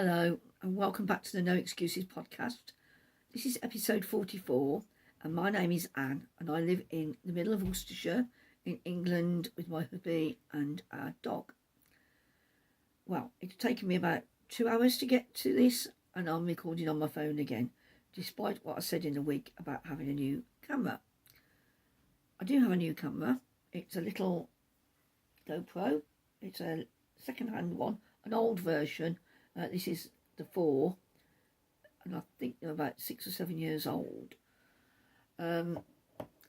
Hello and welcome back to the No Excuses podcast. This is episode 44 and my name is Anne and I live in the middle of Worcestershire in England with my hubby and our dog. Well, it's taken me about 2 hours to get to this and I'm recording on my phone again, despite what I said in the week about having a new camera. I do have a new camera. It's a little GoPro. It's a second-hand one, an old version. This is the 4, and I think they're about 6 or 7 years old. Got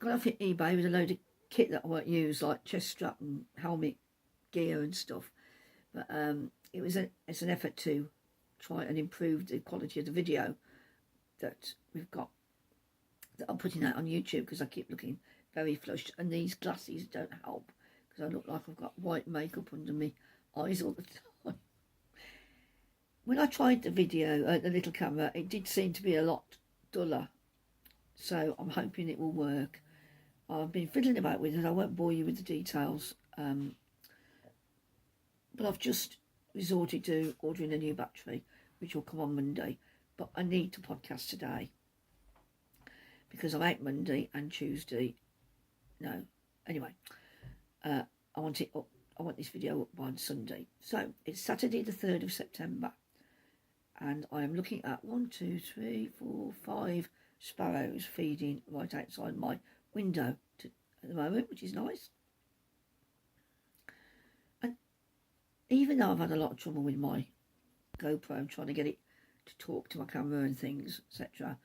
off at eBay with a load of kit that I won't use, like chest strap and helmet gear and stuff. But it's an effort to try and improve the quality of the video that we've got, that I'm putting out on YouTube, because I keep looking very flushed, and these glasses don't help because I look like I've got white makeup under my eyes all the time. When I tried the video, the little camera, it did seem to be a lot duller. So I'm hoping it will work. I've been fiddling about with it. I won't bore you with the details. But I've just resorted to ordering a new battery, which will come on Monday. But I need to podcast today, because I'm out Monday and Tuesday. No. Anyway, I want it up. I want this video up by Sunday. So it's Saturday the 3rd of September. And I am looking at 5 sparrows feeding right outside my window at the moment, which is nice. And even though I've had a lot of trouble with my GoPro, trying to get it to talk to my camera and things, etc.,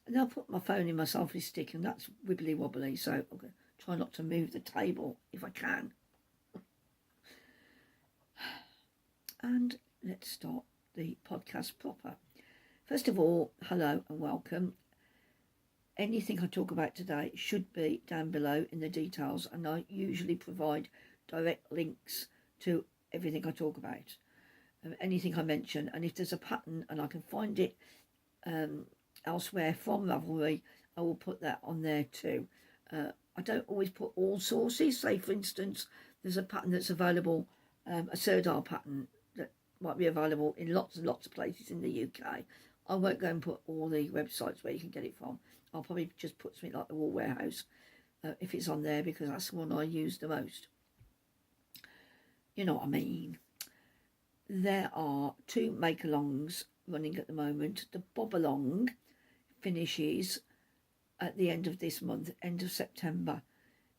and I'll put my phone in my selfie stick, and that's wibbly wobbly, so I'm going to try not to move the table if I can. And let's start the podcast proper. First of all, hello and welcome. Anything I talk about today should be down below in the details, and I usually provide direct links to everything I talk about, anything I mention. And if there's a pattern and I can find it elsewhere from Ravelry, I will put that on there too. I don't always put all sources. Say for instance, there's a pattern that's available, a Sirdar pattern that might be available in lots and lots of places in the UK. I won't go and put all the websites where you can get it from. I'll probably just put something like the Wool Warehouse if it's on there, because that's the one I use the most. You know what I mean. There are 2 make-alongs running at the moment. The bob-along finishes at the end of this month, end of September.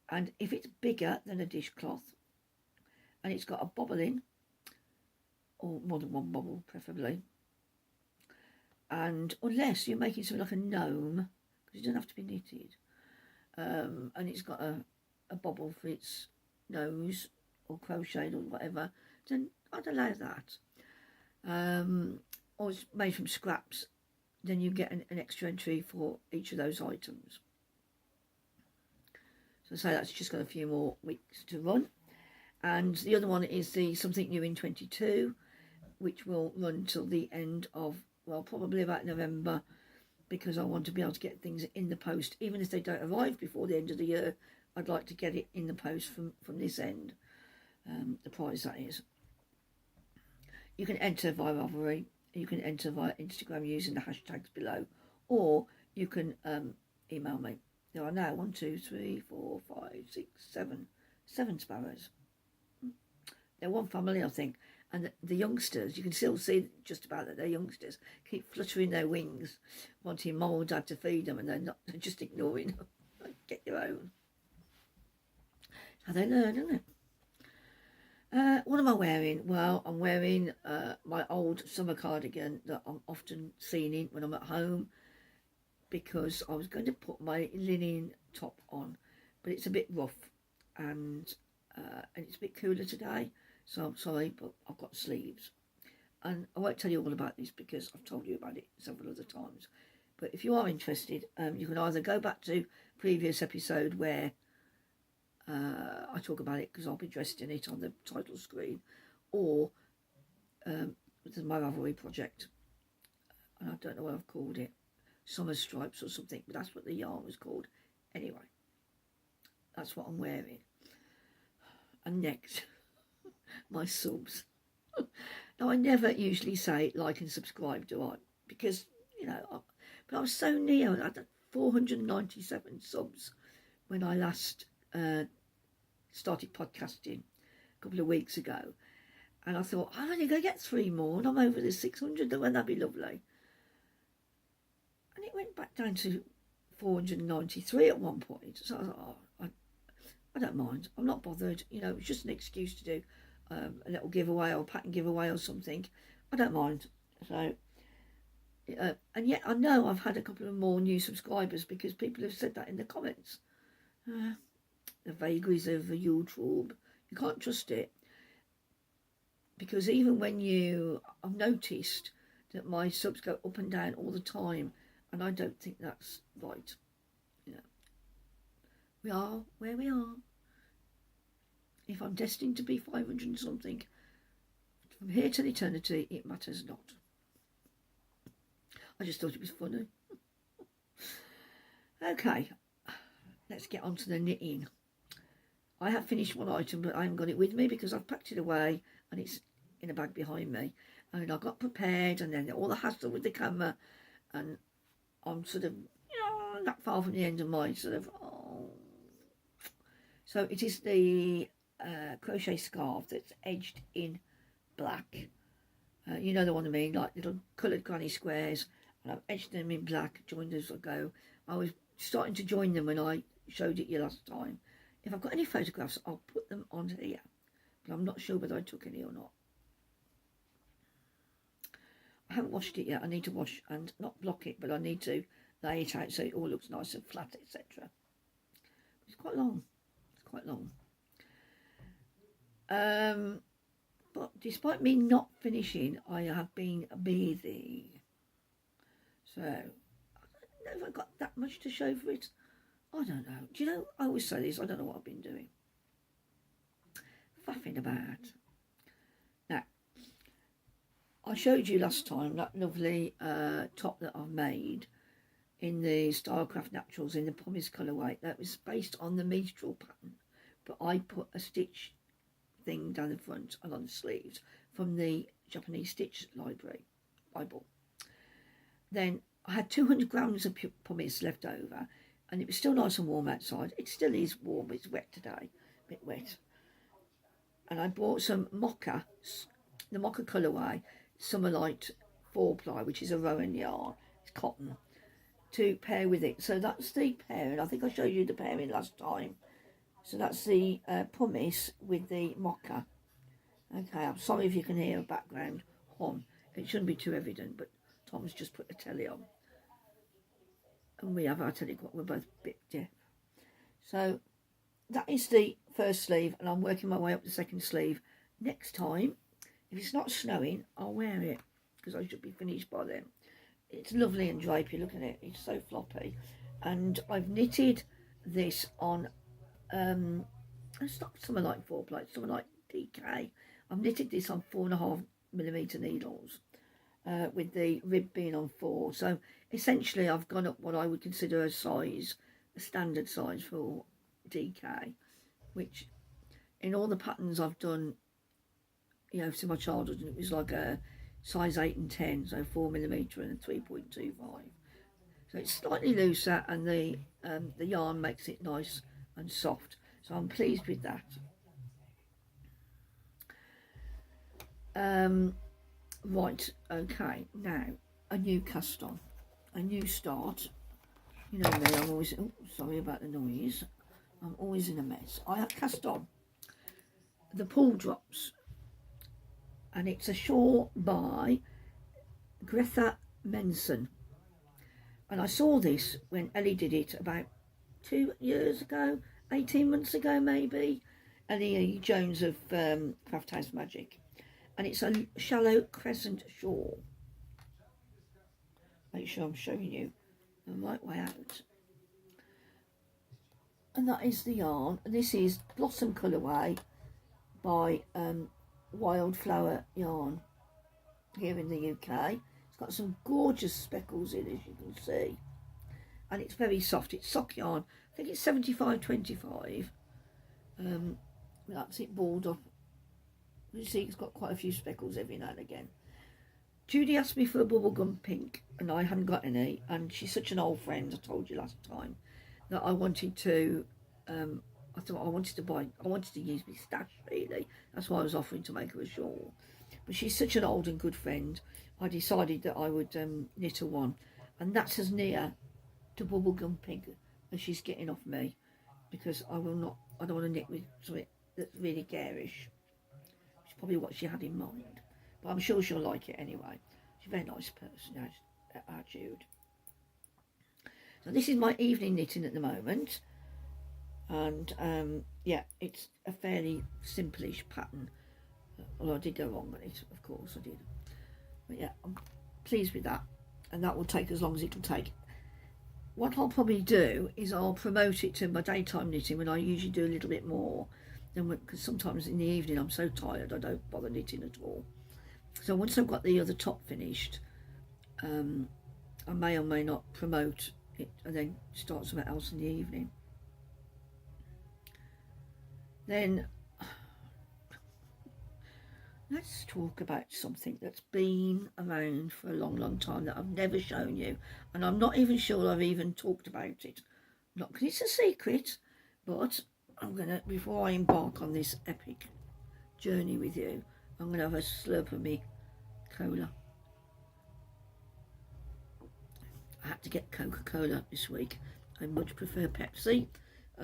And if it's bigger than a dishcloth and it's got a bobble in, or more than one bobble preferably, and unless you're making something like a gnome, because it doesn't have to be knitted, and it's got a bobble for its nose or crocheted or whatever, then I'd allow that. Or it's made from scraps, then you get an extra entry for each of those items. So that's just got a few more weeks to run. And the other one is the Something New in 22, which will run till the end of, well, probably about November, because I want to be able to get things in the post. Even if they don't arrive before the end of the year, I'd like to get it in the post from this end, the prize that is. You can enter via Ravelry, you can enter via Instagram using the hashtags below, or you can email me. There are now 7 sparrows. They're one family, I think. And the youngsters, you can still see just about that they're youngsters, keep fluttering their wings, wanting mum or dad to feed them, and they're just ignoring them. Get your own. How they learn, isn't it? What am I wearing? Well, I'm wearing my old summer cardigan that I'm often seen in when I'm at home, because I was going to put my linen top on, but it's a bit rough, and it's a bit cooler today. So I'm sorry, but I've got sleeves. And I won't tell you all about this because I've told you about it several other times. But if you are interested, you can either go back to previous episode where I talk about it, because I'll be dressed in it on the title screen, or this is my Ravelry project. And I don't know what I've called it. Summer Stripes or something, but that's what the yarn was called. Anyway, that's what I'm wearing. And next, my subs. Now, I never usually say like and subscribe, do I? Because, but I was so near. I had 497 subs when I last started podcasting a couple of weeks ago. And I thought, I'm only going to get 3 more and I'm over the 600. Wouldn't that be lovely? And it went back down to 493 at one point. So I thought, I don't mind. I'm not bothered. It's just an excuse to do a little giveaway or pattern giveaway or something. I don't mind. So, and yet I know I've had a couple of more new subscribers because people have said that in the comments. The vagaries of YouTube. You can't trust it. Because even when I've noticed that my subs go up and down all the time, and I don't think that's right. We are where we are. If I'm destined to be 500 and something, from here till eternity, it matters not. I just thought it was funny. Okay, let's get on to the knitting. I have finished one item, but I haven't got it with me because I've packed it away and it's in a bag behind me. And I got prepared, and then all the hassle with the camera, and I'm sort of, not far from the end of my sort of, So it is the crochet scarf that's edged in black. You know the one I mean, like little coloured granny squares. And I've edged them in black, joined as I go. I was starting to join them when I showed it you last time. If I've got any photographs, I'll put them on here. But I'm not sure whether I took any or not. I haven't washed it yet. I need to wash and not block it, but I need to lay it out so it all looks nice and flat, etc. It's quite long. It's quite long. But despite me not finishing, I have been busy. So, I don't know if I've got that much to show for it. I don't know. Do you know, I always say this, I don't know what I've been doing. Faffing about. Now, I showed you last time that lovely top that I've made in the Stylecraft Naturals in the pumice colourway. That was based on the minstrel pattern, but I put a stitch thing down the front and on the sleeves from the Japanese Stitch Library Bible. Then I had 200 grams of pumice left over, and it was still nice and warm outside. It still is warm. It's wet today, a bit wet. And I bought some mocha, the mocha colourway, Summer Light 4-ply, which is a Rowan yarn. It's cotton, to pair with it. So that's the pairing. I think I showed you the pairing last time. So that's the pumice with the mocha. Okay, I'm sorry if you can hear a background hum. It shouldn't be too evident, but Tom's just put the telly on. And we have our telly, we're both a bit deaf. So that is the first sleeve, and I'm working my way up the second sleeve. Next time, if it's not snowing, I'll wear it, because I should be finished by then. It's lovely and drapey, look at it, it's so floppy. And I've knitted this on, it's not something like 4-ply, it's something like DK. I've knitted this on 4.5mm needles, with the rib being on 4. So essentially I've gone up what I would consider a size, a standard size for DK, which in all the patterns I've done, since my childhood, it was like a size 8 and 10, so 4mm and a 3.25. So it's slightly looser, and the yarn makes it nice and soft. So I'm pleased with that. Right, okay, now a new cast on, a new start. You know me, I'm always, sorry about the noise, I'm always in a mess. I have cast on the Pull Drops, and it's a shawl by Greta Menson. And I saw this when Ellie did it about 2 years ago, 18 months ago maybe. Ellie Jones of Craft House Magic. And it's a shallow crescent shawl. Make sure I'm showing you the right way out. And that is the yarn. And this is Blossom Colourway by Wildflower Yarn here in the UK. It's got some gorgeous speckles in, as you can see. And it's very soft. It's sock yarn. I think it's 75-25. That's it balled up. You see, it's got quite a few speckles every now and again. Judy asked me for a bubblegum pink, and I hadn't got any, and she's such an old friend, I told you last time, that I wanted to, I thought I wanted to use my stash, really. That's why I was offering to make her a shawl. But she's such an old and good friend, I decided that I would knit her one, and that's as near to bubblegum pink as she's getting off me, because I don't want to knit with something that's really garish, which is probably what she had in mind. But I'm sure she'll like it anyway. She's a very nice person, our Jude. So this is my evening knitting at the moment. And yeah, it's a fairly simplish pattern. Well, I did go wrong on it, of course I did. But yeah, I'm pleased with that. And that will take as long as it will take. What I'll probably do is I'll promote it to my daytime knitting when I usually do a little bit more. Because sometimes in the evening I'm so tired I don't bother knitting at all. So once I've got the other top finished, I may or may not promote it and then start something else in the evening. Then let's talk about something that's been around for a long, long time that I've never shown you, and I'm not even sure I've even talked about it. Not because it's a secret, but I'm gonna, before I embark on this epic journey with you, I'm going to have a slurp of me cola. I had to get Coca-Cola this week. I much prefer Pepsi.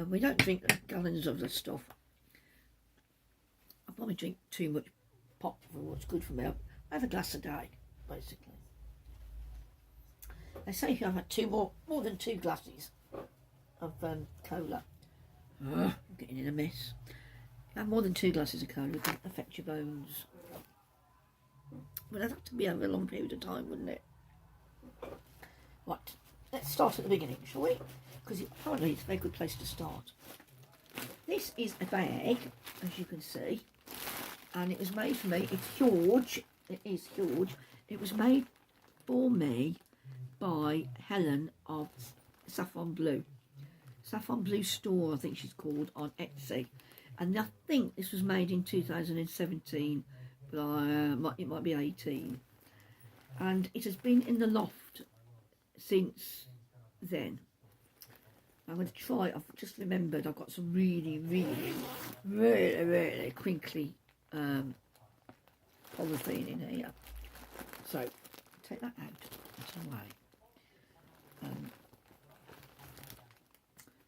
We don't drink gallons of the stuff. I probably drink too much pop for what's good for me. I have a glass a day, basically. They say if you have more than 2 glasses of cola, I'm getting in a mess. Have more than 2 glasses of cola, it can affect your bones. But that'd have to be over a long period of time, wouldn't it? Right, let's start at the beginning, shall we? Because apparently it's a very good place to start. This is a bag, as you can see, and it was made for me. It's huge. It is huge. It was made for me by Helen of Saffron Blue. Saffron Blue Store, I think she's called, on Etsy. And I think this was made in 2017, but it might be 18. And it has been in the loft since then. I'm going to try, I've just remembered I've got some really, really, really, really crinkly polythene in here. So, take that out, away.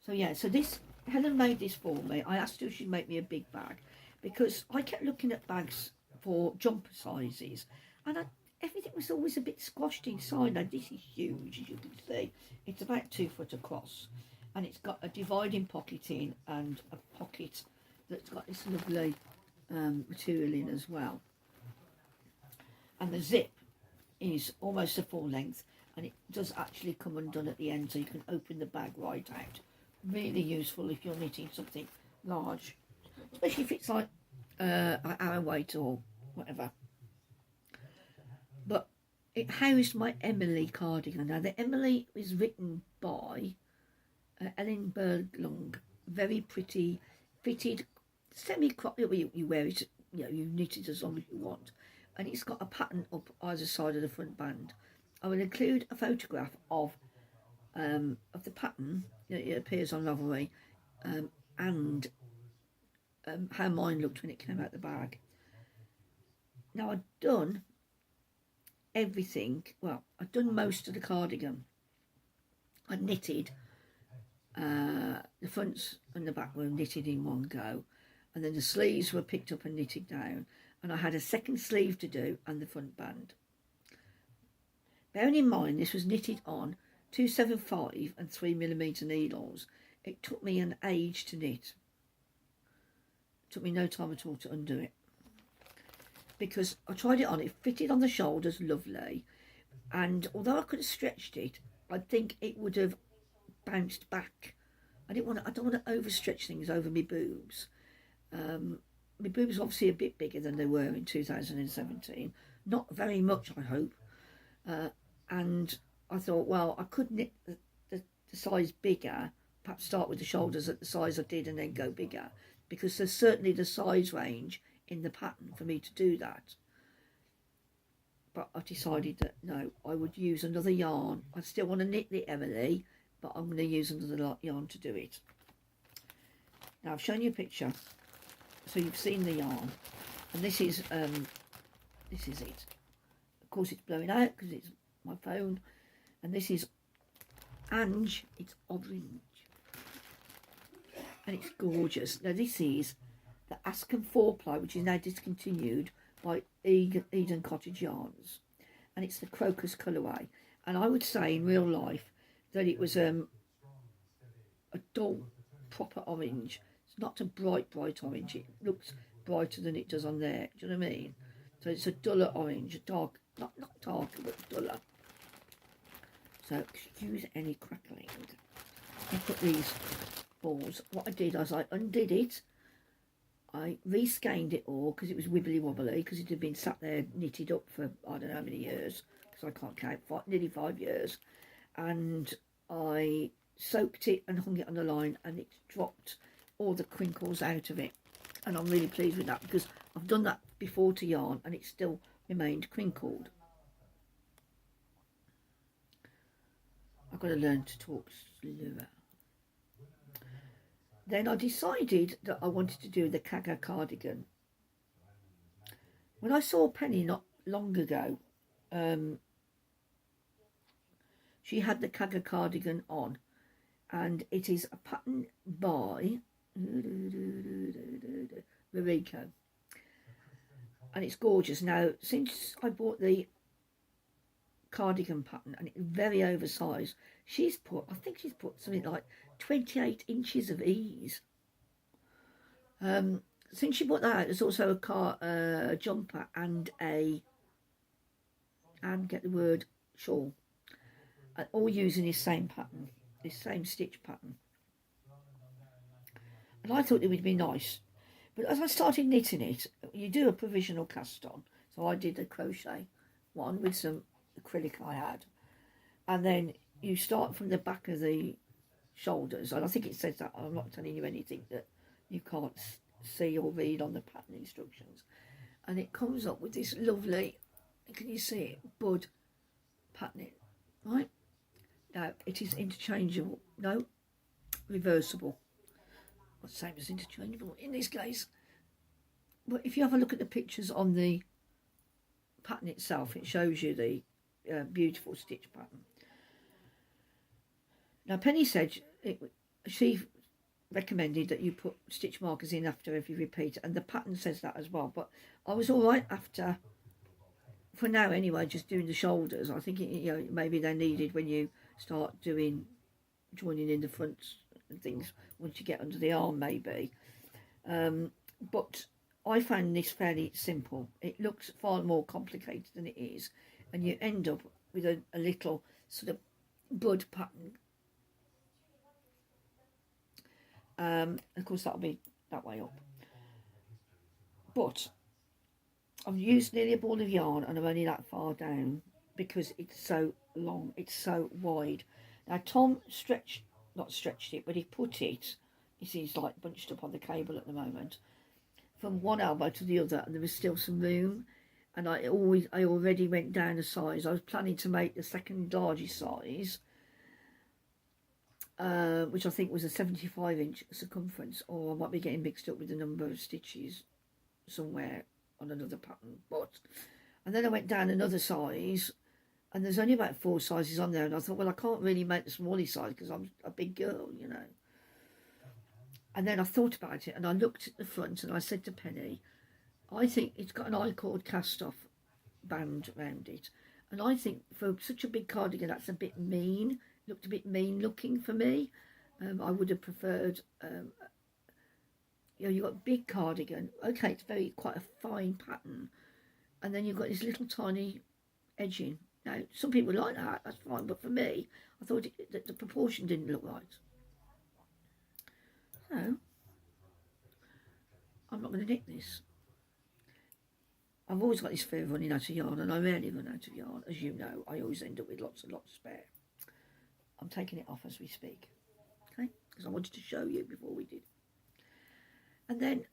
So yeah, so this, Helen made this for me. I asked her if she'd make me a big bag because I kept looking at bags for jumper sizes and everything was always a bit squashed inside. Now this is huge, as you can see. It's about 2 foot across and it's got a dividing pocket in and a pocket that's got this lovely material in as well. And the zip is almost a full length and it does actually come undone at the end so you can open the bag right out. Really useful if you're knitting something large, especially if it's like our weight or whatever. But it housed my Emily cardigan. Now the Emily is written by Ellen Berglund. Very pretty, fitted, semi-crop. You wear it, you knit it as long as you want, and it's got a pattern up either side of the front band. I will include a photograph of the pattern. It appears on Ravelry, and how mine looked when it came out the bag. Now I'd done everything, well, I'd done most of the cardigan. I knitted, the fronts and the back were knitted in one go, and then the sleeves were picked up and knitted down, and I had a second sleeve to do and the front band. Bearing in mind this was knitted on 275 and 3mm needles. It took me an age to knit. It took me no time at all to undo it. Because I tried it on, it fitted on the shoulders lovely. And although I could have stretched it, I think it would have bounced back. I don't want to overstretch things over my boobs. My boobs are obviously a bit bigger than they were in 2017. Not very much, I hope. And I thought, well, I could knit the size bigger, perhaps start with the shoulders at the size I did and then go bigger, because there's certainly the size range in the pattern for me to do that. But I decided that no, I would use another yarn. I still want to knit the Emily, but I'm going to use another yarn to do it. Now I've shown you a picture, so you've seen the yarn, and this is it. Of course, it's blowing out because it's my phone, and this is Ange. It's orange, and it's gorgeous. Now this is the Askham 4-ply, which is now discontinued by Eden Cottage Yarns, and it's the crocus colourway. And I would say in real life that it was a dull, proper orange. It's not a bright orange. It looks brighter than it does on there. Do you know what I mean? So it's a duller orange, dark, not darker, but duller. So excuse any crackling. I put these balls. What I did was I undid it. I reskeined it all because it was wibbly wobbly, because it had been sat there knitted up for I don't know how many years, because I can't count, nearly 5 years. And I soaked it and hung it on the line, and it's dropped all the crinkles out of it. And I'm really pleased with that, because I've done that before to yarn and it still remained crinkled. I've got to learn to talk slower. Then I decided that I wanted to do the Kaga cardigan. When I saw Penny not long ago, she had the Kaga cardigan on, and it is a pattern by Mariko, and it's gorgeous. Now, since I bought the cardigan pattern, and it's very oversized, I think she's put something like 28 inches of ease. Since she bought that out, there's also a jumper and get the word shawl, all using this same pattern, this same stitch pattern. And I thought it would be nice, but as I started knitting it, you do a provisional cast on. So I did a crochet one with some acrylic I had, and then you start from the back of the shoulders, and I think it says that. I'm not telling you anything that you can't see or read on the pattern instructions. And it comes up with this lovely, can you see it, bud patterning, right? Now it is interchangeable, no, reversible, not the same as interchangeable in this case. But if you have a look at the pictures on the pattern itself, it shows you the beautiful stitch pattern. Now Penny said she recommended that you put stitch markers in after every repeat, and the pattern says that as well. But I was all right after, for now anyway, just doing the shoulders. I think maybe they're needed when you start joining in the fronts and things once you get under the arm, maybe. But I found this fairly simple. It looks far more complicated than it is, and you end up with a little sort of bud pattern. Of course, that'll be that way up. But I've used nearly a ball of yarn, and I'm only that far down because it's so long, it's so wide. Now Tom not stretched it, but he put it, you see, it's like bunched up on the cable at the moment, from one elbow to the other, and there was still some room. And I already went down a size. I was planning to make the second largest size, which I think was a 75-inch circumference, or I might be getting mixed up with the number of stitches somewhere on another pattern. And then I went down another size, and there's only about 4 sizes on there, and I thought, well, I can't really make the smallest size because I'm a big girl, you know. And then I thought about it, and I looked at the front, and I said to Penny, I think it's got an I-cord cast-off band around it, and I think for such a big cardigan, that's a bit mean. Looked a bit mean looking for me. I would have preferred, you've got a big cardigan. Okay, it's quite a fine pattern, and then you've got this little tiny edging. Now, some people like that, that's fine, but for me, I thought that the proportion didn't look right. So, I'm not going to knit this. I've always got this fear of running out of yarn, and I rarely run out of yarn, as you know. I always end up with lots and lots spare. I'm taking it off as we speak, okay? Because I wanted to show you before we did. And then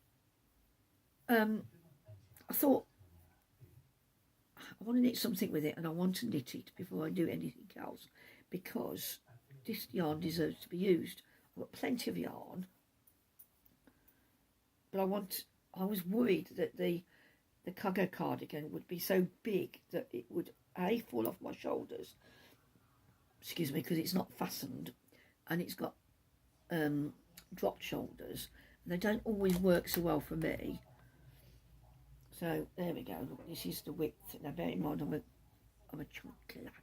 I thought I want to knit something with it, and I want to knit it before I do anything else, because this yarn deserves to be used. I've got plenty of yarn, but I was worried that the cargo cardigan would be so big that it would fall off my shoulders, excuse me, because it's not fastened and it's got dropped shoulders, and they don't always work so well for me. So there we go. Look, this is the width. Now bear in mind I'm a chunky lad.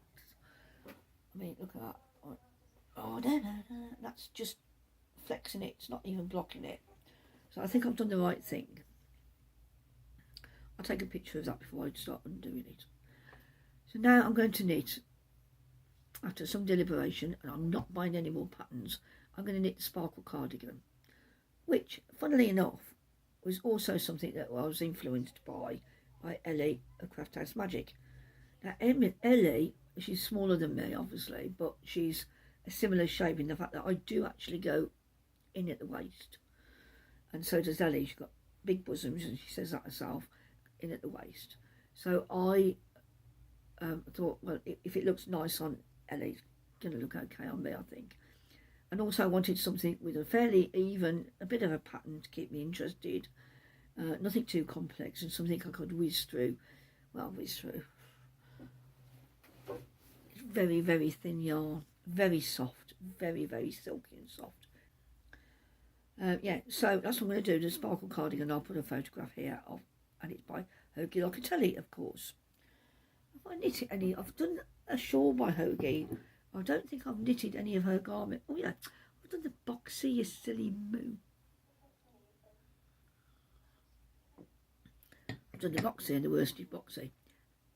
I mean, look at that. Oh no, that's just flexing it. It's not even blocking it. So I think I've done the right thing. I'll take a picture of that before I start undoing it. So now I'm going to knit, after some deliberation, and I'm not buying any more patterns. I'm going to knit the sparkle cardigan, which, funnily enough, was also something that I was influenced by Ellie of Craft House Magic. Now Ellie, she's smaller than me obviously, but she's a similar shape in the fact that I do actually go in at the waist, and so does Ellie. She's got big bosoms, and she says that herself, in at the waist. So I thought, well, if it looks nice on Ellie, it's going to look okay on me, I think. And also I wanted something with a fairly even, a bit of a pattern to keep me interested. Nothing too complex, and something I could whiz through. Well, whiz through. It's very, very thin yarn. Very soft. Very, very silky and soft. Yeah, so that's what I'm going to do. The sparkle cardigan, I'll put a photograph here of, and it's by Hoagie Locatelli, of course. Have I knitted any? I've done a shawl by Hoagie. I don't think I've knitted any of her garment. Oh yeah, I've done the boxy, you silly moo. I've done the boxy and the worsted boxy.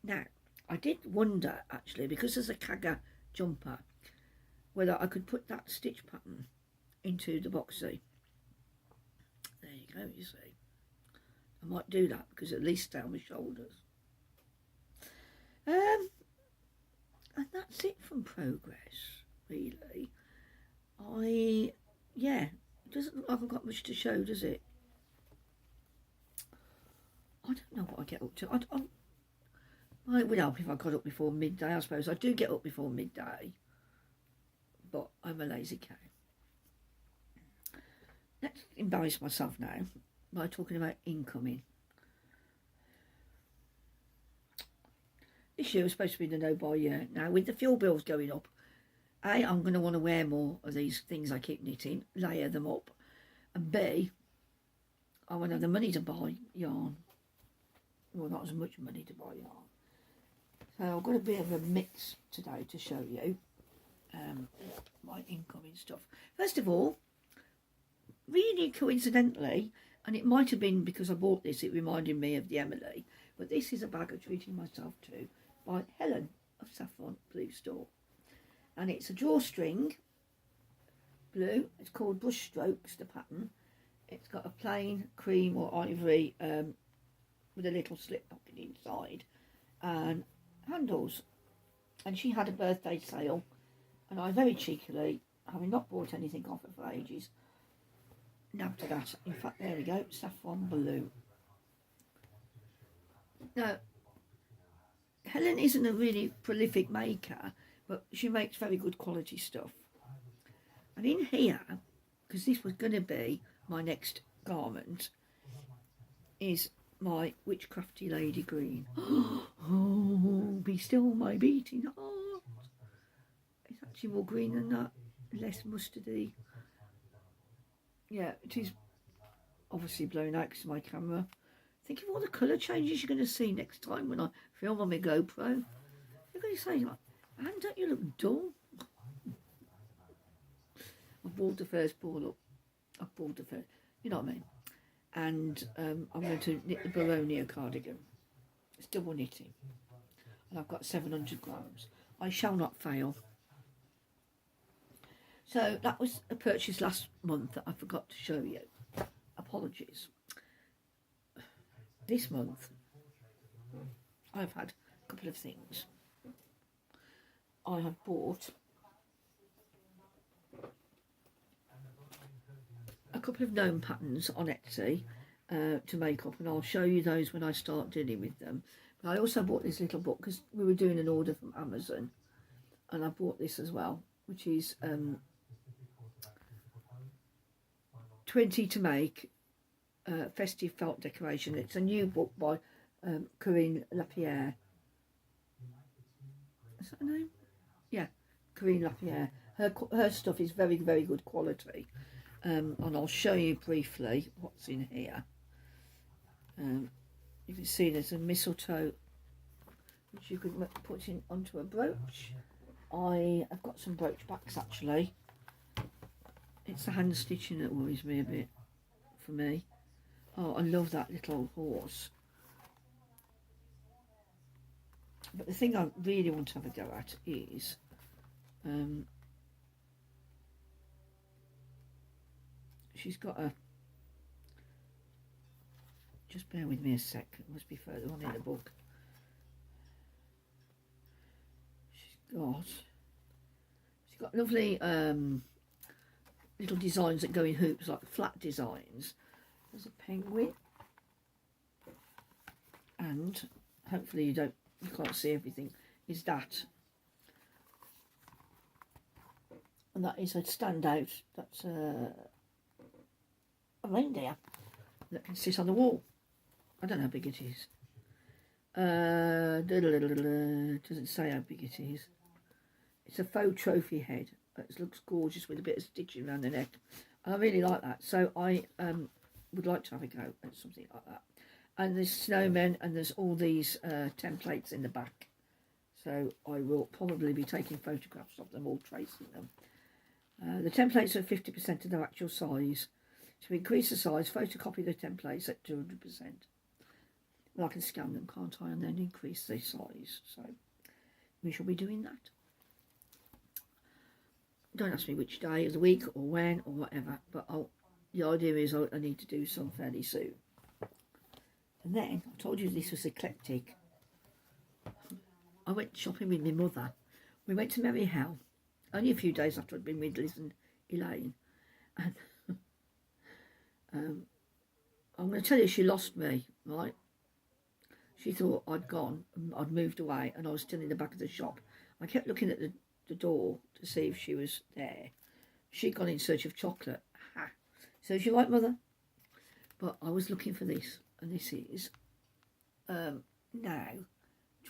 Now, I did wonder actually, because there's a Kaga jumper, whether I could put that stitch pattern into the boxy. There you go, you see. I might do that because at least stay on my shoulders. And that's it from progress, really. Yeah, it doesn't look like I've got much to show, does it? I don't know what I get up to. It would help if I got up before midday, I suppose. I do get up before midday, but I'm a lazy cow. Let's embarrass myself now by talking about incoming. This year was supposed to be the no-buy year. Now, with the fuel bills going up, A, I'm going to want to wear more of these things I keep knitting, layer them up, and B, I won't have the money to buy yarn. Well, not as much money to buy yarn. So I've got a bit of a mix today to show you my incoming stuff. First of all, really coincidentally, and it might have been because I bought this, it reminded me of the Emily, but this is a bag of treating myself to by Helen of Saffron Blue Store, and it's a drawstring blue. It's called Brush Strokes, the pattern. It's got a plain cream or ivory with a little slip pocket inside and handles, and she had a birthday sale, and I very cheekily, having not bought anything off her for ages, nabbed that. In fact, there we go, Saffron Blue. Now, Helen isn't a really prolific maker, but she makes very good quality stuff. And in here, because this was going to be my next garment, is my Witchcrafty Lady Green. Oh, be still my beating heart. It's actually more green than that, less mustardy. Yeah, it is obviously blown out because of my camera. Think of all the colour changes you're going to see next time when I film on my GoPro. You're going to say, Anne, don't you look dull? I've bought the first ball up. I've bought the first, you know what I mean? And I'm going to knit the Baronia cardigan. It's double knitting. And I've got 700 grams. I shall not fail. So that was a purchase last month that I forgot to show you. Apologies. This month, I've had a couple of things. I have bought a couple of gnome patterns on Etsy, to make up, and I'll show you those when I start dealing with them. But I also bought this little book because we were doing an order from Amazon, and I bought this as well, which is 20 to make festive felt decoration. It's a new book by Corinne Lapierre. Is that her name? Yeah, Corinne Lapierre. Her stuff is very, very good quality. And I'll show you briefly what's in here. You can see there's a mistletoe which you could put in onto a brooch. I've got some brooch backs actually. It's the hand stitching that worries me a bit for me. Oh, I love that little horse. But the thing I really want to have a go at is she's got a, just bear with me a sec, it must be further on in the book. She's got lovely little designs that go in hoops, like flat designs. There's a penguin, and hopefully you can't see everything, is that. And that is a standout, that's a reindeer that can sit on the wall. I don't know how big it is. Doesn't say how big it is. It's a faux trophy head. It looks gorgeous with a bit of stitching around the neck. I really like that. So I would like to have a go at something like that. And there's snowmen, and there's all these templates in the back. So I will probably be taking photographs of them, all tracing them. The templates are 50% of their actual size. To increase the size, photocopy the templates at 200%. Well, I can scan them, can't I, and then increase the size. So we shall be doing that. Don't ask me which day of the week or when or whatever, but the idea is I need to do some fairly soon. And then, I told you this was eclectic. I went shopping with my mother. We went to Merry Hell, only a few days after I'd been with Liz and Elaine. And I'm going to tell you, she lost me, right? She thought I'd gone, I'd moved away, and I was still in the back of the shop. I kept looking at the door to see if she was there. She'd gone in search of chocolate. Ha! So is she right, Mother? But I was looking for this, and this is now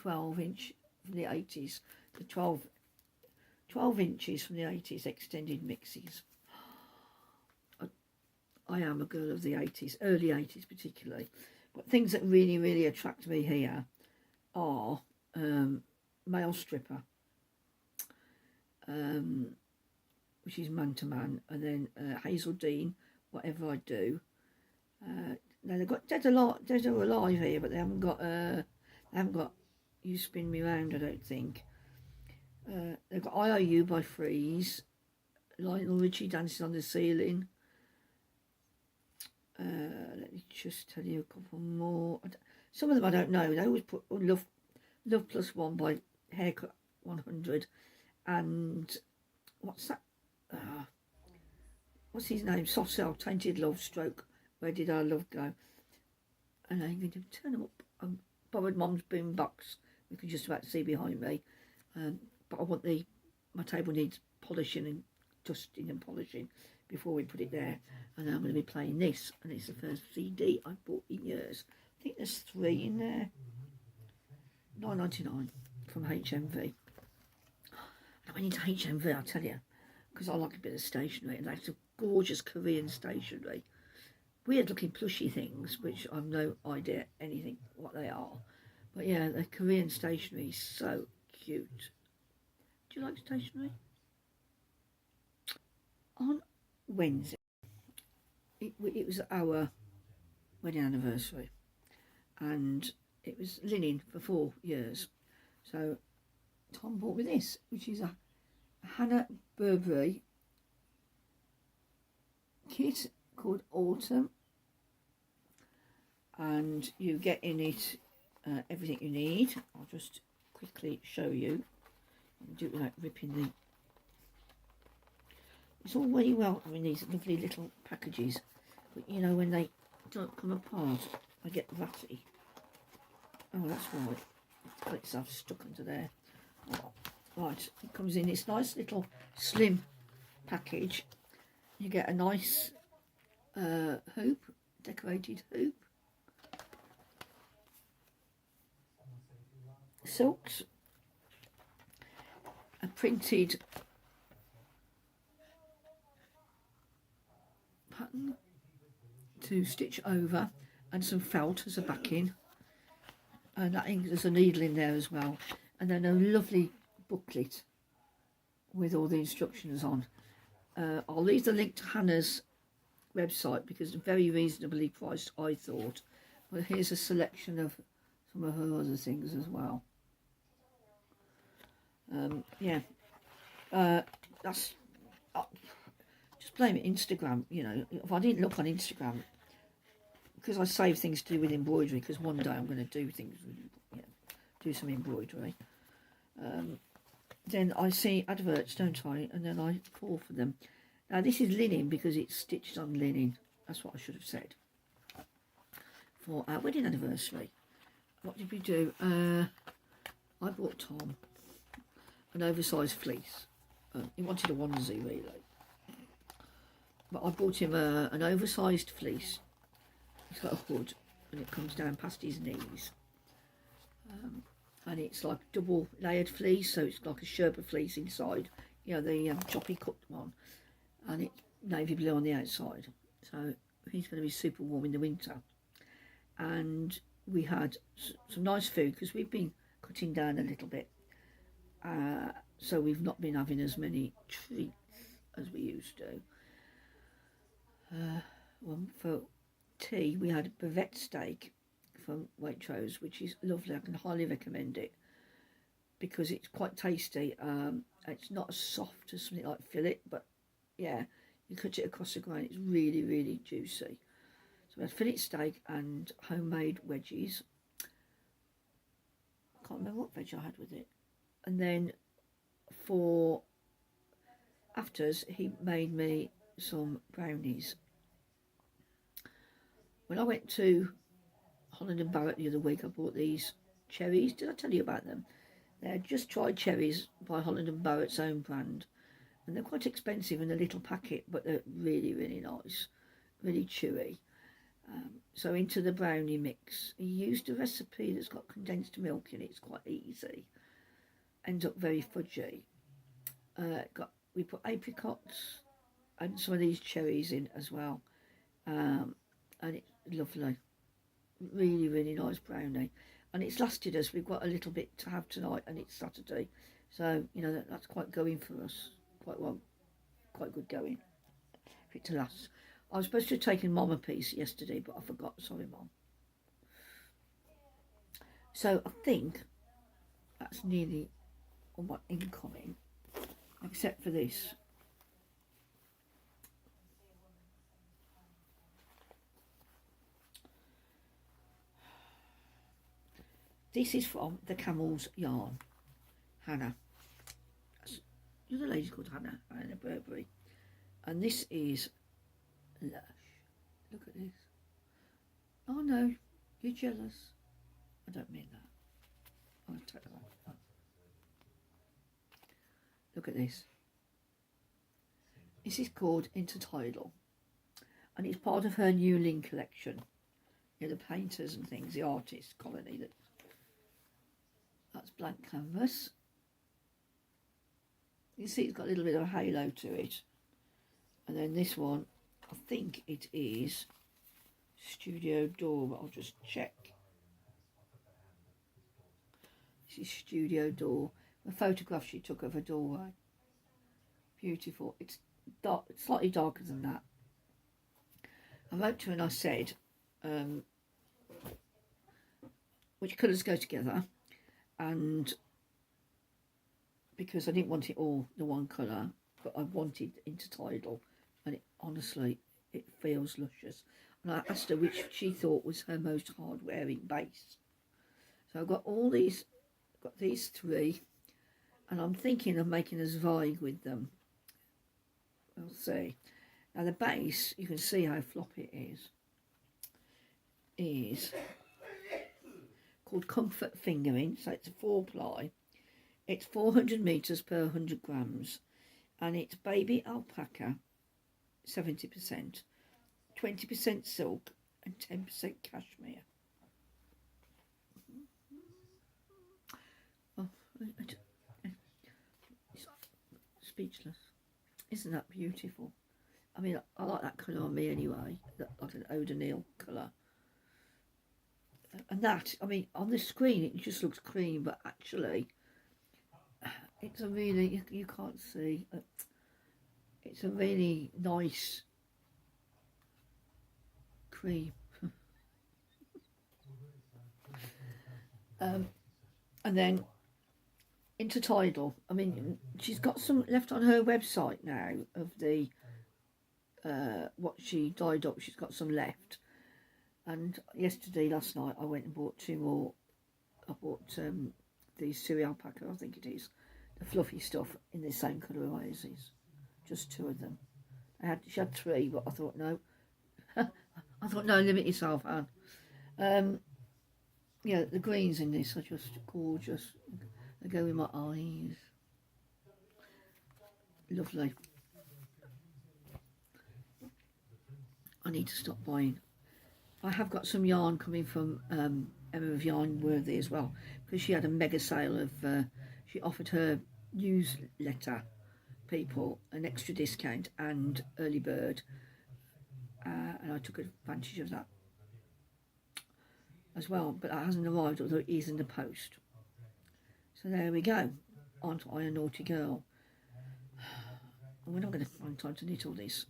12-inch from the 80s. The 12 inches from the 80s extended mixes. I am a girl of the 80s, early 80s particularly. But things that really, really attract me here are male stripper, which is man to man, and then Hazel Dean, whatever I do. Now they've got Dead or Alive here, but they haven't got You Spin Me Round, I don't think. They've got IOU by Freeze, Lionel Richie Dancing on the Ceiling. Let me just tell you a couple more. Some of them I don't know. They always put Love Plus One by Haircut 100, and what's that? What's his name? Soft Cell, Tainted Love, Stroke, Where Did Our Love Go? And I'm going to turn them up. I borrowed Mum's boom box. You can just about see behind me. But I want my table needs polishing and dusting and polishing before we put it there. And I'm going to be playing this, and it's the first CD I've bought in years. I think there's 3 in there. $9.99 from HMV. And I went into HMV, I'll tell you, because I like a bit of stationery, and that's a gorgeous Korean stationery. Weird looking plushy things, which I've no idea anything what they are. But yeah, the Korean stationery is so cute. Do you like stationery? On Wednesday, it was our wedding anniversary, and it was linen for 4 years. So Tom bought me this, which is a Hannah Burberry kit called Autumn, and you get in it everything you need. I'll just quickly show you. I'll do it without ripping the... It's all very well having these lovely little packages, but you know, when they don't come apart. I get ratty. Oh, that's right. It's got itself stuck under there. Oh, right, it comes in this nice little slim package. You get a nice hoop, decorated hoop. Silks. A printed pattern to stitch over, and some felt as a backing, and I think there's a needle in there as well, and then a lovely booklet with all the instructions on. I'll leave the link to Hannah's website because it's very reasonably priced, I thought, but here's a selection of some of her other things as well. That's just blame it Instagram. You know, if I didn't look on Instagram, because I save things to do with embroidery, because one day I'm going to do things with, do some embroidery, then I see adverts, don't I, and then I call for them. Now this is linen because it's stitched on linen. That's what I should have said. For our wedding anniversary, what did we do? I bought Tom an oversized fleece. He wanted a onesie really, but I bought him an oversized fleece. It's got a hood and it comes down past his knees, and it's like double layered fleece, so it's like a Sherpa fleece inside, you know, the choppy cut one, and it's navy blue on the outside, so he's going to be super warm in the winter. And we had some nice food because we've been cutting down a little bit, so we've not been having as many treats as we used to. For tea we had bavette steak from Waitrose, which is lovely. I can highly recommend it because it's quite tasty. It's not as soft as something like fillet, but yeah, you cut it across the grain, it's really, really juicy. So we had fillet steak and homemade wedges. I can't remember what veg I had with it. And then for afters, he made me some brownies. When I went to Holland and Barrett the other week, I bought these cherries. Did I tell you about them? They're just dried cherries by Holland and Barrett's own brand. And they're quite expensive in a little packet, but they're really, really nice. Really chewy. So into the brownie mix, he used a recipe that's got condensed milk in it. It's quite easy. Ends up very fudgy. We put apricots and some of these cherries in as well. And it's lovely. Really, really nice brownie. And it's lasted us. We've got a little bit to have tonight, and it's Saturday. So, you know, that's quite going for us. Quite well. Quite good going for it to last. I was supposed to have taken Mum a piece yesterday, but I forgot. Sorry, Mum. So I think that's nearly all my incoming, except for this. This is from the Camel's Yarn, Hannah. The other lady's called Hannah Burberry. And this is lush. Look at this. Oh no, you're jealous. I don't mean that. I'll take that. Look at this. This is called Intertidal. And it's part of her new Lynn collection. You know, the painters and things, the artist colony. That's blank canvas. You see it's got a little bit of a halo to it. And then this one, I think it is Studio Door, but I'll just check. This is Studio Door. The photograph she took of her doorway. Beautiful. It's dark, slightly darker than that. I wrote to her and I said, which colours go together, and because I didn't want it all the one colour, but I wanted Intertidal, and honestly, it feels luscious. And I asked her which she thought was her most hard-wearing base. So I've got all these, got these three, and I'm thinking of making a Zweig with them. We'll see. Now the base, you can see how floppy it is. is called Comfort Fingering, so it's a 4-ply. It's 400 metres per 100 grams, and it's baby alpaca, 70%, 20% silk, and 10% cashmere. Oh, it's speechless. Isn't that beautiful? I mean, I like that colour on me anyway, like an O'Donnell colour. And that, I mean, on the screen it just looks cream, but actually it's a really, you can't see, it's a really nice cream. And then Intertidal, I mean, she's got some left on her website now of the what she dyed up. She's got some left, and last night I went and bought 2 more. I bought the Siri alpaca, I think it is, the fluffy stuff in the same colour oasis, just 2 of them. She had 3, but I thought no. I thought no, limit yourself, Anne. Yeah, the greens in this are just gorgeous. They go in my eyes. Lovely. I need to stop buying. I have got some yarn coming from Emma of Yarnworthy as well, because she had a mega sale of, she offered her newsletter people an extra discount and early bird, and I took advantage of that as well, but that hasn't arrived, although it is in the post. So there we go. Aren't I a naughty girl? We're not going to find time to knit all this.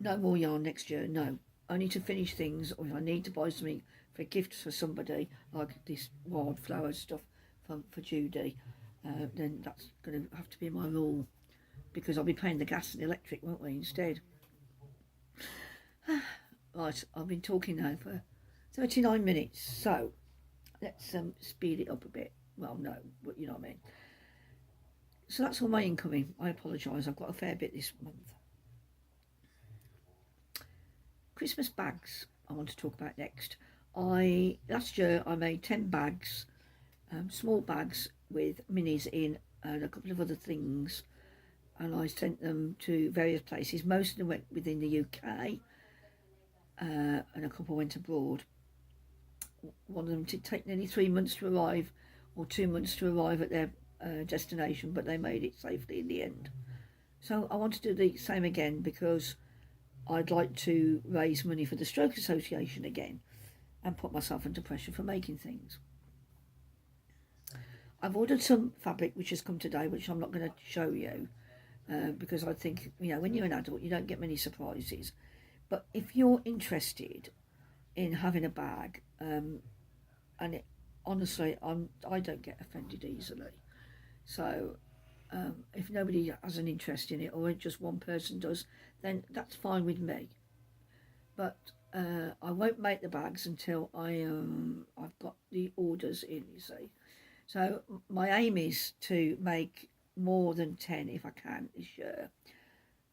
No more yarn next year, no. Only to finish things, or if I need to buy something for a gift for somebody, like this wildflower stuff for Judy, then that's going to have to be my rule, because I'll be paying the gas and electric, won't we, instead? Right, I've been talking now for 39 minutes, so let's speed it up a bit. Well, no, but you know what I mean. So that's all my incoming. I apologise, I've got a fair bit this month. Christmas bags I want to talk about next. Last year I made 10 bags, small bags with minis in and a couple of other things, and I sent them to various places. Most of them went within the UK, and a couple went abroad. One of them did take nearly 3 months to arrive, or 2 months to arrive at their destination, but they made it safely in the end. So I want to do the same again, because I'd like to raise money for the Stroke Association again and put myself under pressure for making things. I've ordered some fabric which has come today, which I'm not going to show you, because I think, you know, when you're an adult you don't get many surprises. But if you're interested in having a bag, and honestly, I don't get offended easily. So if nobody has an interest in it, or just one person does, then that's fine with me. But I won't make the bags until I've got the orders in, you see. So my aim is to make more than 10 if I can this year.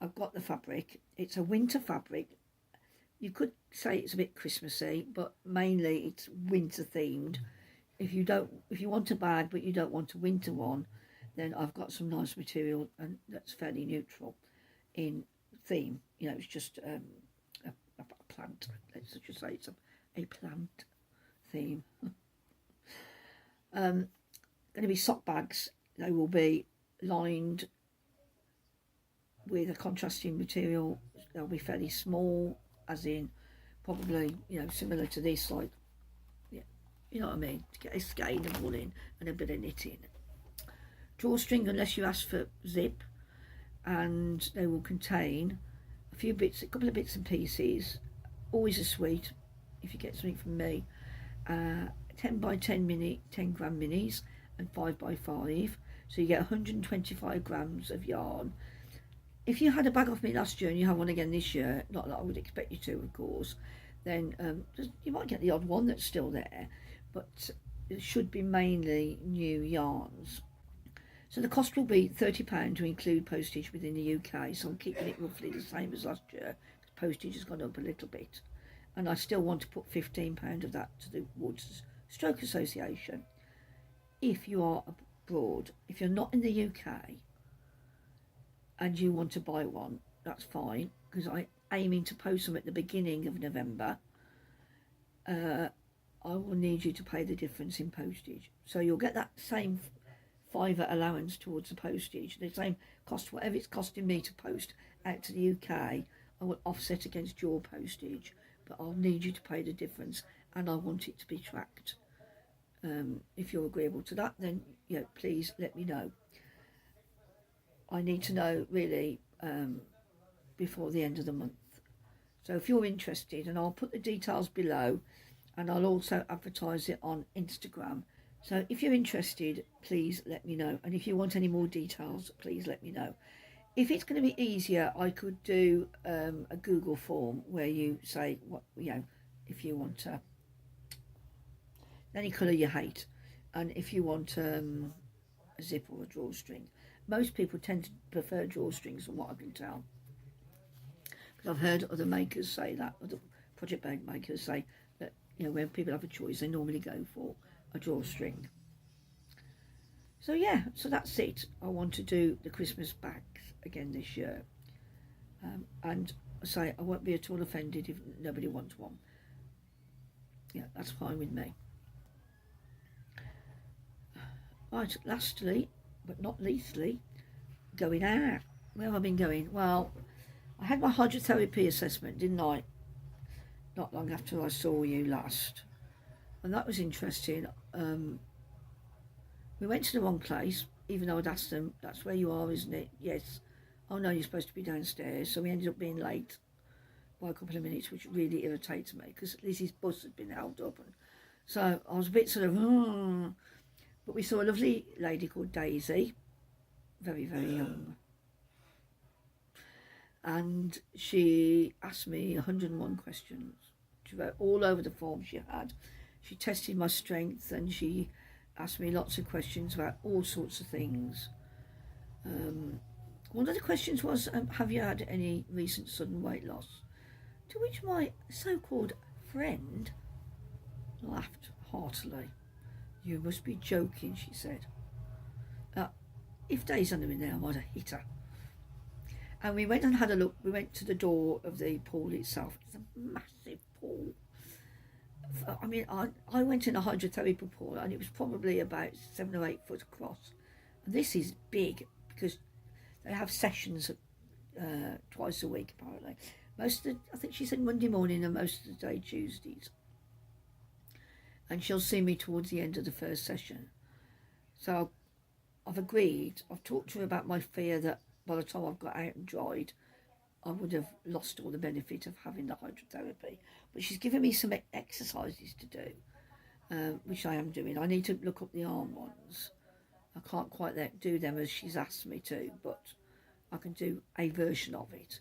I've got the fabric. It's a winter fabric. You could say it's a bit Christmassy, but mainly it's winter themed. If you want a bag but you don't want a winter one, then I've got some nice material and that's fairly neutral in theme. You know, it's just a plant. Let's just say it's a plant theme. Going to be sock bags. They will be lined with a contrasting material. They'll be fairly small, as in probably, you know, similar to this, like, yeah, you know what I mean, to get a skein of wool in and a bit of knitting. Drawstring, unless you ask for zip, and they will contain a couple of bits and pieces. Always a sweet if you get something from me. 10 by 10 10 gram minis and 5 by 5, so you get 125 grams of yarn. If you had a bag off me last year and you have one again this year, not that I would expect you to, of course, then you might get the odd one that's still there, but it should be mainly new yarns. So the cost will be £30 to include postage within the UK, so I'm keeping it roughly the same as last year. Postage has gone up a little bit, and I still want to put £15 of that to the Waters Stroke Association. If you are abroad, if you're not in the UK and you want to buy one, that's fine, because I'm aiming to post them at the beginning of November. I will need you to pay the difference in postage. So you'll get that same £5 allowance towards the postage, the same cost, whatever it's costing me to post out to the UK, I will offset against your postage, but I'll need you to pay the difference, and I want it to be tracked. If you're agreeable to that, then please let me know. I need to know really before the end of the month. So if you're interested, and I'll put the details below, and I'll also advertise it on Instagram. So if you're interested, please let me know. And if you want any more details, please let me know. If it's going to be easier, I could do a Google form where you say what if you want any colour you hate, and if you want a zip or a drawstring. Most people tend to prefer drawstrings, from what I can tell, because I've heard other makers say that, other project bag makers say that when people have a choice, they normally go for a drawstring. So yeah, so that's it. I want to do the Christmas bags again this year, and I say I won't be at all offended if nobody wants one. Yeah, that's fine with me. Right, lastly, but not leastly, going out. Where have I been going? Well, I had my hydrotherapy assessment, didn't I? Not long after I saw you last. And that was interesting. We went to the wrong place, even though I'd asked them, that's where you are, isn't it? Yes. Oh no, you're supposed to be downstairs. So we ended up being late by a couple of minutes, which really irritates me, because Lizzie's bus had been held up. And so I was a bit sort of, But we saw a lovely lady called Daisy, very, very young. And she asked me 101 questions. She wrote all over the form she had. She tested my strength, and she asked me lots of questions about all sorts of things. One of the questions was, have you had any recent sudden weight loss? To which my so-called friend laughed heartily. You must be joking, she said. If Daisy hadn't been there, I might have hit her. And we went and had a look. We went to the door of the pool itself. It's a massive pool. I mean, I went in a hydrotherapy pool, and it was probably about 7 or 8 foot across. And this is big, because they have sessions twice a week, apparently. I think she said Monday morning, and most of the day Tuesdays. And she'll see me towards the end of the first session. So I've agreed. I've talked to her about my fear that by the time I've got out and dried, I would have lost all the benefit of having the hydrotherapy. But she's given me some exercises to do, which I am doing. I need to look up the arm ones. I can't quite do them as she's asked me to, but I can do a version of it.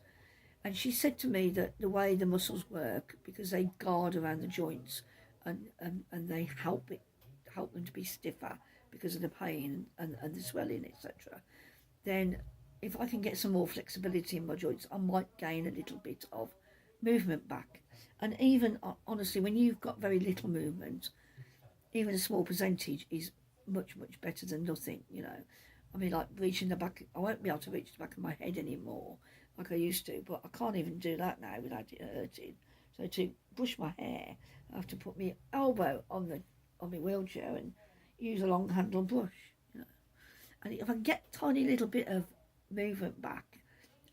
And she said to me that the way the muscles work, because they guard around the joints, and they help them to be stiffer because of the pain and the swelling, etc. Then if I can get some more flexibility in my joints, I might gain a little bit of movement back. And even, honestly, when you've got very little movement, even a small percentage is much, much better than nothing, I mean, like reaching the back, I won't be able to reach the back of my head anymore like I used to, but I can't even do that now without it hurting. So to brush my hair, I have to put my elbow on my wheelchair and use a long handle brush, And if I get a tiny little bit of movement back,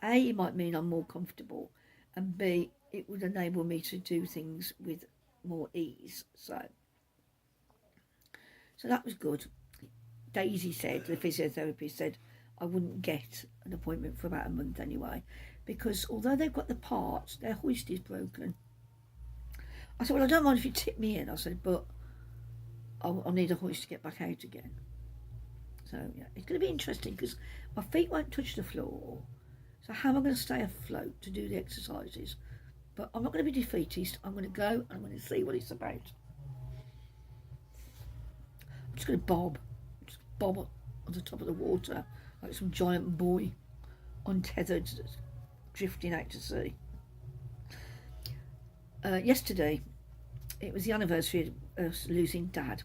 A, it might mean I'm more comfortable, and B, it would enable me to do things with more ease. So that was good. Daisy said, the physiotherapist said, I wouldn't get an appointment for about a month anyway, because although they've got the parts, their hoist is broken. I said, well, I don't mind if you tip me in. I said, but I'll need a hoist to get back out again. So, yeah, it's going to be interesting because my feet won't touch the floor. So how am I going to stay afloat to do the exercises? But I'm not going to be defeatist. I'm going to go and I'm going to see what it's about. I'm just going to bob on the top of the water like some giant buoy, untethered, drifting out to sea. Yesterday, it was the anniversary of us losing Dad.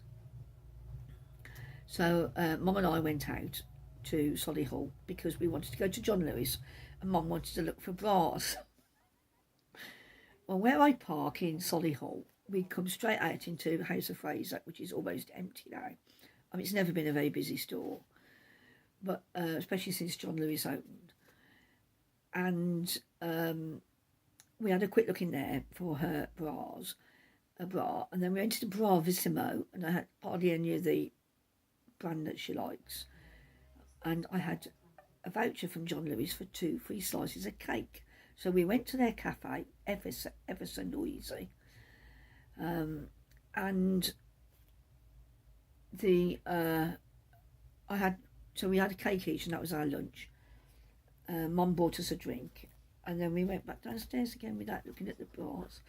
So Mum and I went out to Solihull because we wanted to go to John Lewis, and Mum wanted to look for bras. Well, where I park in Solihull, we come straight out into House of Fraser, which is almost empty now. I mean, it's never been a very busy store, but especially since John Lewis opened. And we had a quick look in there for her bras, a bra, and then we went to the Bravissimo, and I had hardly any of the brand that she likes, and I had a voucher from John Lewis for 2 free slices of cake. So we went to their cafe, ever so noisy, and we had a cake each, and that was our lunch. Mum bought us a drink, and then we went back downstairs again without looking at the bras.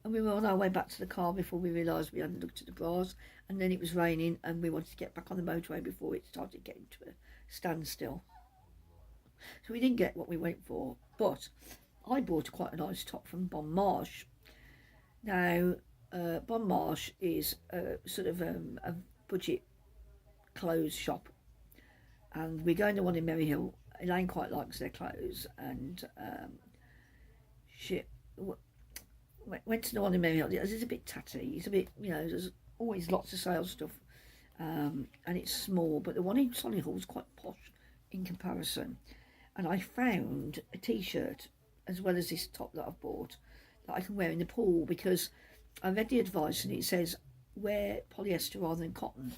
And we were on our way back to the car before we realised we hadn't looked at the bras. And then it was raining, and we wanted to get back on the motorway before it started getting to a standstill. So we didn't get what we went for, but I bought quite a nice top from Bon Marche. Now, Bon Marche is sort of a budget clothes shop, and we're going to one in Maryhill. Elaine quite likes their clothes, and she went to the one in Maryhill. It's a bit tatty. It's a bit, there's always lots of sales stuff, and it's small. But the one in Solihull is quite posh in comparison. And I found a T-shirt as well as this top that I've bought that I can wear in the pool, because I read the advice and it says wear polyester rather than cotton,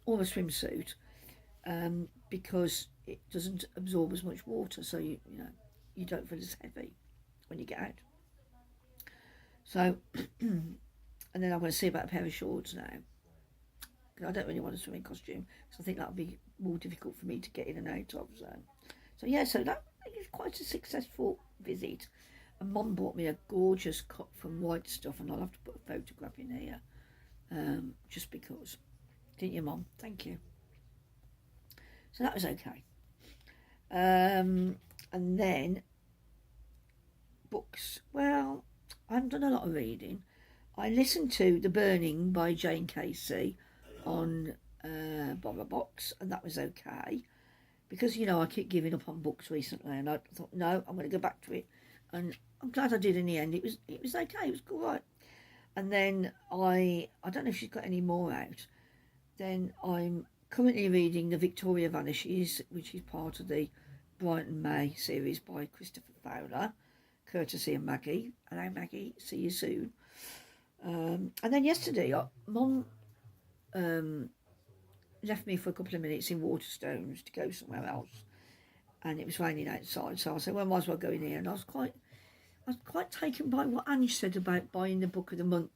or a swimsuit, because it doesn't absorb as much water, so you don't feel as heavy when you get out. So, and then I'm going to see about a pair of shorts now. I don't really want a swimming costume, because I think that would be more difficult for me to get in and out of. So that is quite a successful visit. And Mum bought me a gorgeous cup from White Stuff, and I'll have to put a photograph in here, just because. Didn't you, Mum? Thank you. So that was okay. And then books. Well, I haven't done a lot of reading. I listened to The Burning by Jane Casey on Box, and that was okay. Because, I keep giving up on books recently, and I thought, no, I'm going to go back to it. And I'm glad I did in the end. It was okay, it was all right. And then I don't know if she's got any more out. Then I'm currently reading The Victoria Vanishes, which is part of the Brighton May series by Christopher Fowler, courtesy of Maggie. Hello, Maggie. See you soon. And then yesterday, Mum left me for a couple of minutes in Waterstones to go somewhere else, and it was raining outside. So I said, well, I might as well go in here. And I was quite taken by what Ange said about buying the book of the month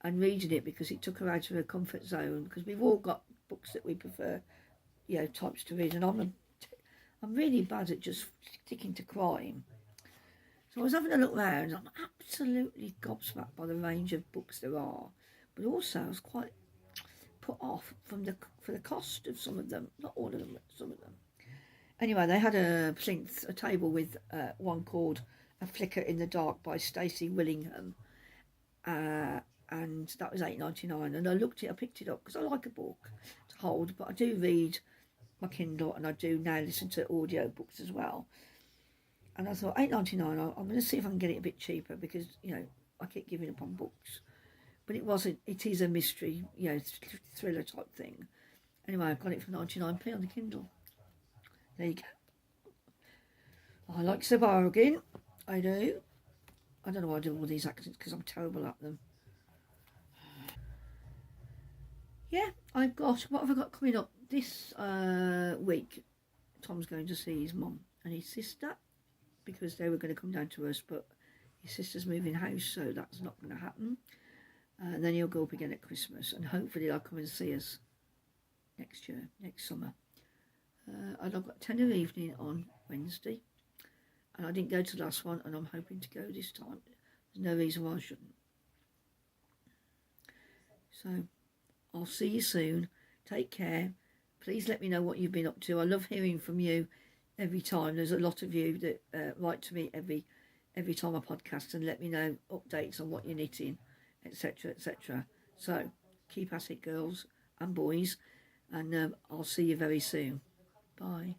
and reading it, because it took her out of her comfort zone. Because we've all got books that we prefer, types to read, and I'm really bad at just sticking to crime. So I was having a look round, and I'm absolutely gobsmacked by the range of books there are, but also I was quite put off for the cost of some of them. Not all of them, but some of them. Anyway, they had a table with one called A Flicker in the Dark by Stacey Willingham, and that was $8.99. And I picked it up because I like a book to hold, but I do read my Kindle, and I do now listen to audio books as well. And I thought, $8.99, I'm going to see if I can get it a bit cheaper, because I keep giving up on books. But it is a mystery, thriller type thing. Anyway, I've got it for 99p on the Kindle. There you go. I like the bargain. I do. I don't know why I do all these accents, because I'm terrible at them. Yeah, what have I got coming up this week? Tom's going to see his mum and his sister, because they were going to come down to us, but his sister's moving house, so that's not going to happen. And then he'll go up again at Christmas, and hopefully they'll come and see us next summer. And I've got tenor evening on Wednesday, and I didn't go to the last one, and I'm hoping to go this time. There's no reason why I shouldn't. So I'll see you soon. Take care. Please let me know what you've been up to. I love hearing from you every time. There's a lot of you that write to me every every time I podcast and let me know updates on what you're knitting, etc., etc. So keep at it, girls and boys, and I'll see you very soon. Bye.